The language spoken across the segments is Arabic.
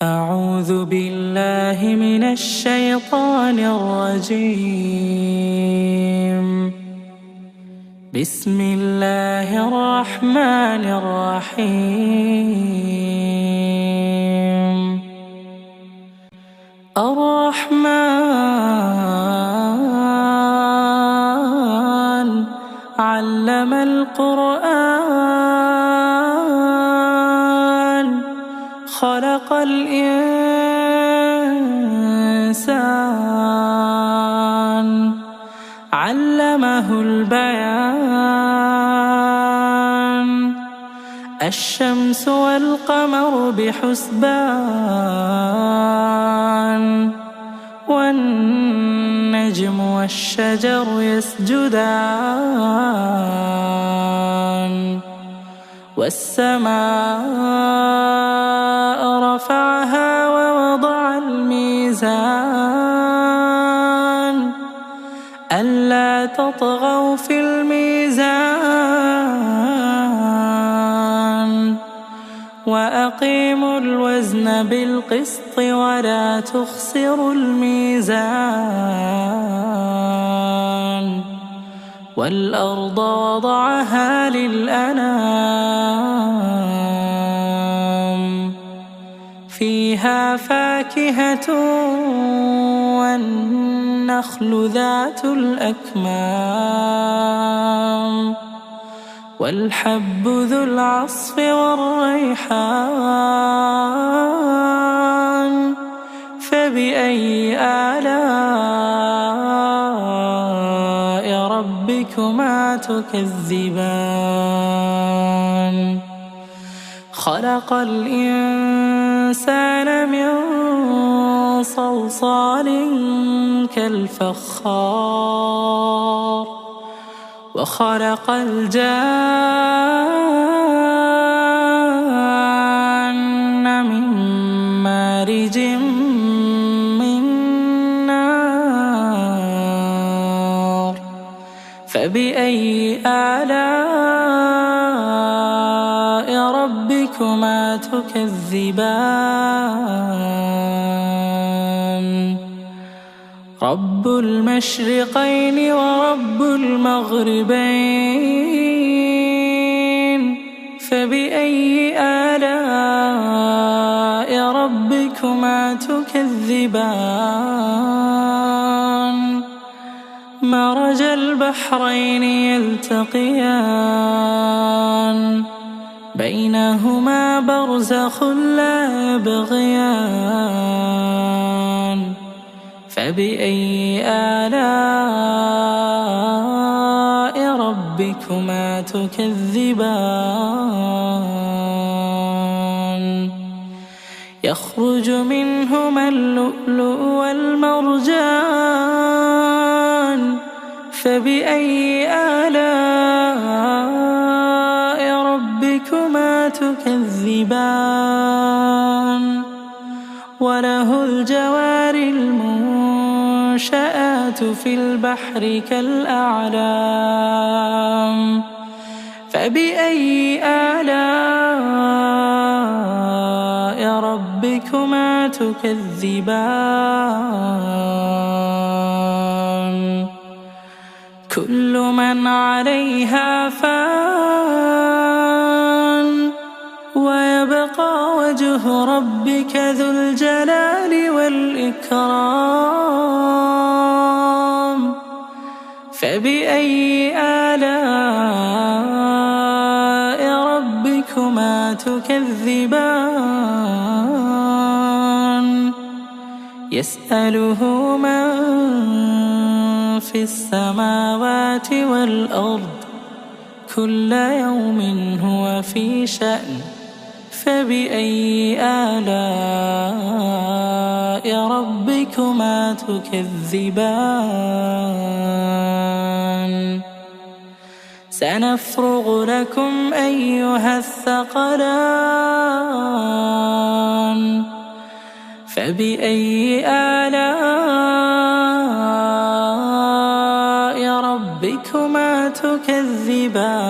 أعوذ بالله من الشيطان الرجيم. بسم الله الرحمن الرحيم. الرحمن علم القرآن خلق الإنسان علمه البيان. الشمس والقمر بحسبان والنجم والشجر يسجدان. والسماء رفعها ووضع الميزان ألا تطغوا في الميزان وأقيموا الوزن بالقسط ولا تخسروا الميزان. والأرض وضعها للأنام فيها فاكهة والنخل ذات الأكمام والحب ذو العصف والريحان. فبأي آلاء ربكما تكذبان؟ خلق الإنسان من صلصال كالفخار وخلق الجان من مارج من نار. فبأي آلاء ربكما تكذبان؟ رب المشرقين ورب المغربين. فبأي آلاء ربكما تكذبان؟ مرج البحرين يلتقيان بينهما برزخ لا يبغيان. فبأي آلاء ربكما تكذبان؟ يخرج منهما اللؤلؤ والمرجان. فبأي آلاء ربكما تكذبان؟ وله الجوار المنشآت في البحر كالأعلام. فبأي آلاء ربكما تكذبان؟ كل من عليها فان ويبقى وجه ربك ذو الجلال والإكرام. فبأي آلاء ربكما تكذبان؟ يسأله من في السماوات والأرض كل يوم هو في شأن. فبأي آلاء ربكما تكذبان؟ سنفرغ لكم أيها الثقلان. فبأي آلاء ربكما تكذبان؟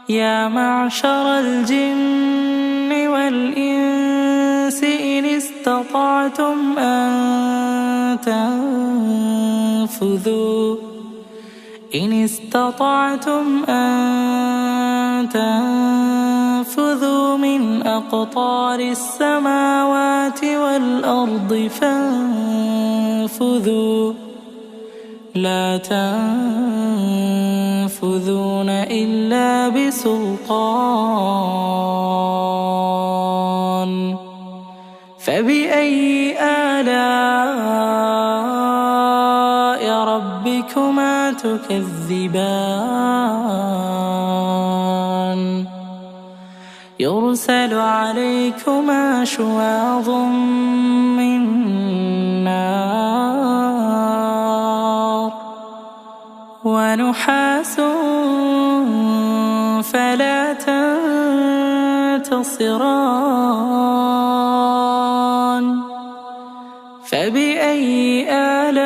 يا معشر الجن والإنس إن استطعتم أن تنفذوا من أقطار السماوات والأرض فانفذوا لا تنفذون إلا بسلطان فبأي آلاء ربكما تكذبان يرسل عليكما شواظ من نار ونحاس فلا تنتصران فبأي آلاء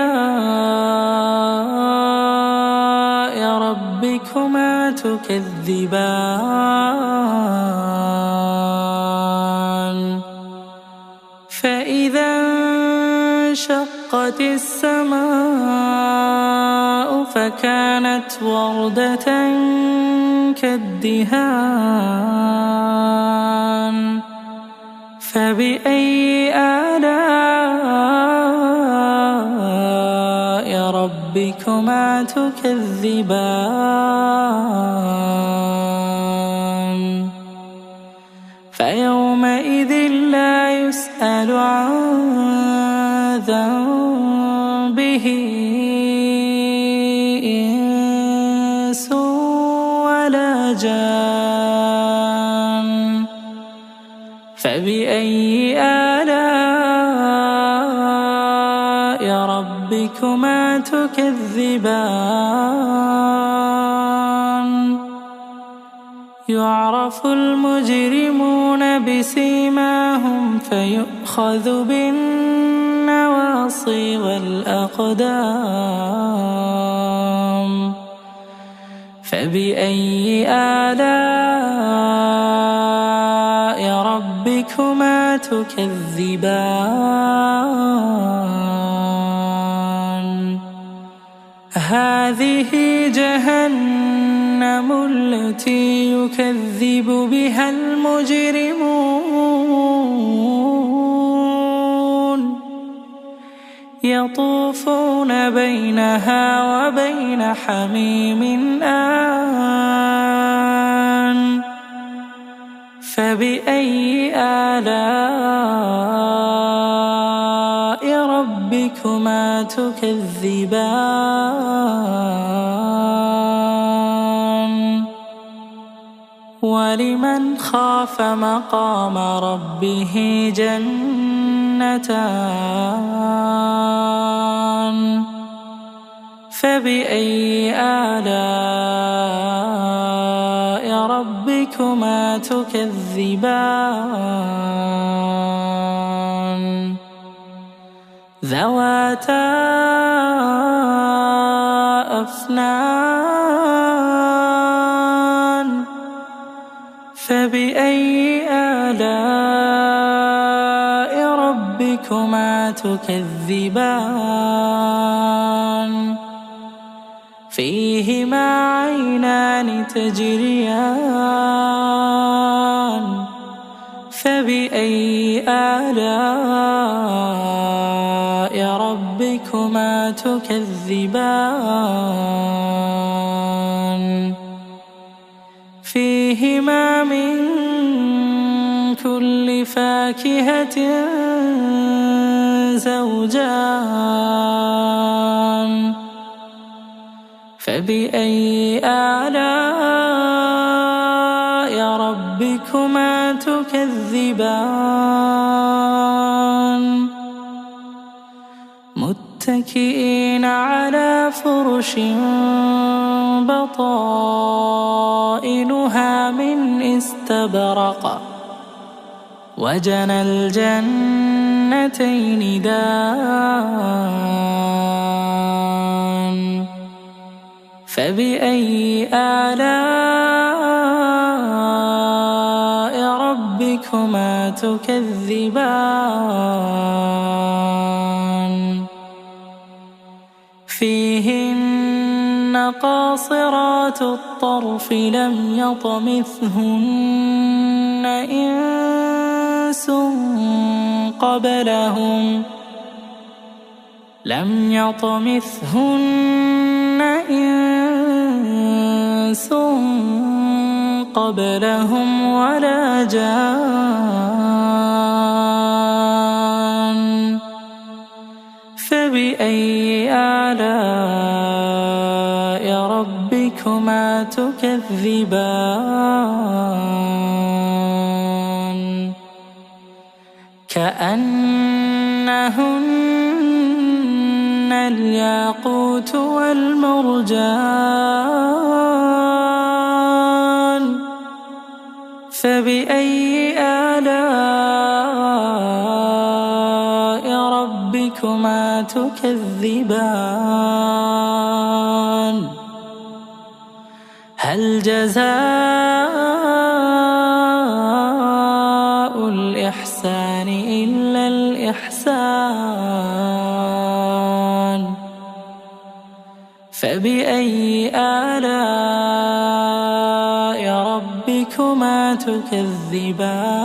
ربكما تكذبان فإذا انشقت السماء فكانت وردة كالدهان فبأي آلاء ربكما تكذبان فيومئذ لا يسأل عن ذنبه إنس ولا جان فبأي آلاء ربكما تكذبان يعرف المجرمون بسيماهم فيؤخذ بالنواصي والأقدام فبأي آلاء ربكما تكذبان هذه جهنم التي يكذب بها المجرمون يطوفون بينها وبين حميم آن فبأي آلاء ربكما تكذبان ولمن خاف مقام ربه جنتان فبأي آلاء ربكما تكذبان ذواتا أفنان فبأي آلاء ربكما تكذبان فيهما عينان تجريان فبأي آلاء ربكما تكذبان فيهما من كل فاكهة زوجان فبأي آلاء ربكما تكذبان متكئين على فرش بطائنها من استبرق وجنى الجنتين دان فبأي آلاء ربكما تكذبان فيهن قاصرات الطرف لم يطمثهن إنس قبلهم ولا جان فبأي آلاء ربكما تكذبان كأنهن الياقوت والمرجان فبأي آلاء ربكما تكذبان هل جزاء الإحسان إلا الإحسان فبأي آلاء ربكما تكذبان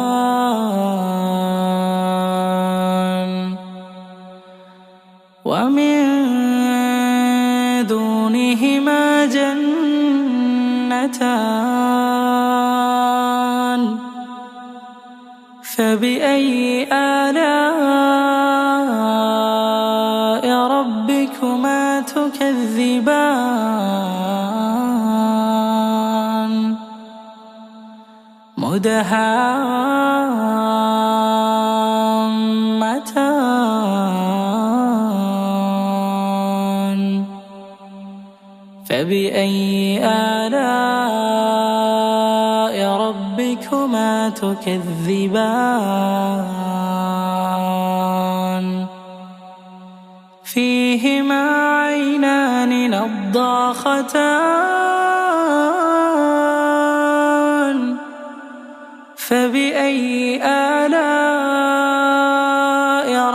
ومن دونهما جنتان فبأي آلاء ربكما تكذبان مدهامتان فبأي آلاء ربكما تكذبان فيهما عينان نضاختان فبأي آلاء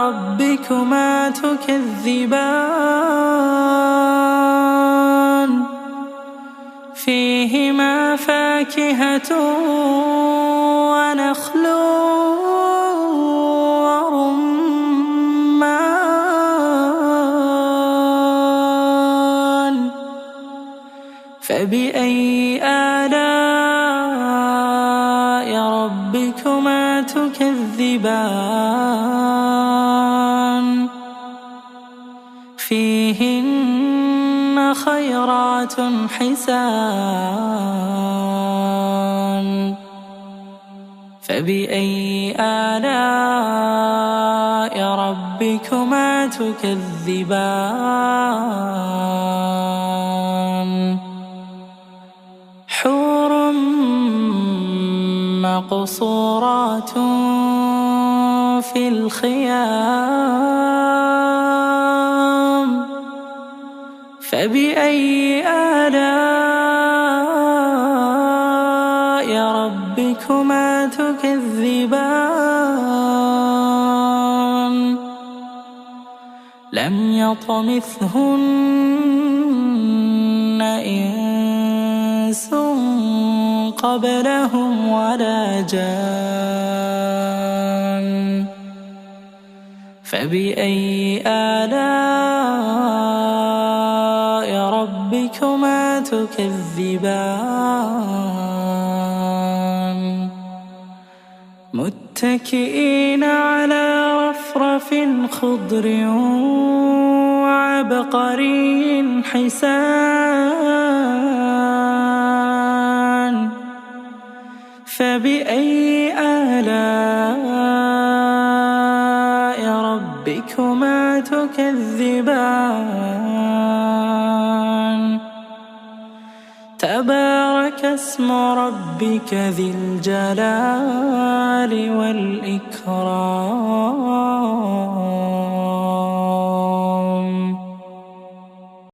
ربكما تكذبان فيهما فاكهة ونخل ورمان فبأي آلاء ربكما تكذبان فيهن خيرات حسان فبأي آلاء ربكما تكذبان حور مقصورات في الخيام فبأي آلاء ربكما تكذبان لم يطمثهن إنس قبلهم ولا جان فبأي آلاء ربكما تكذبان متكئين على رفرف خضر وعبقري حسان فبأي آلاء ربكما تكذبان تبارك اسم ربك ذي الجلال والإكرام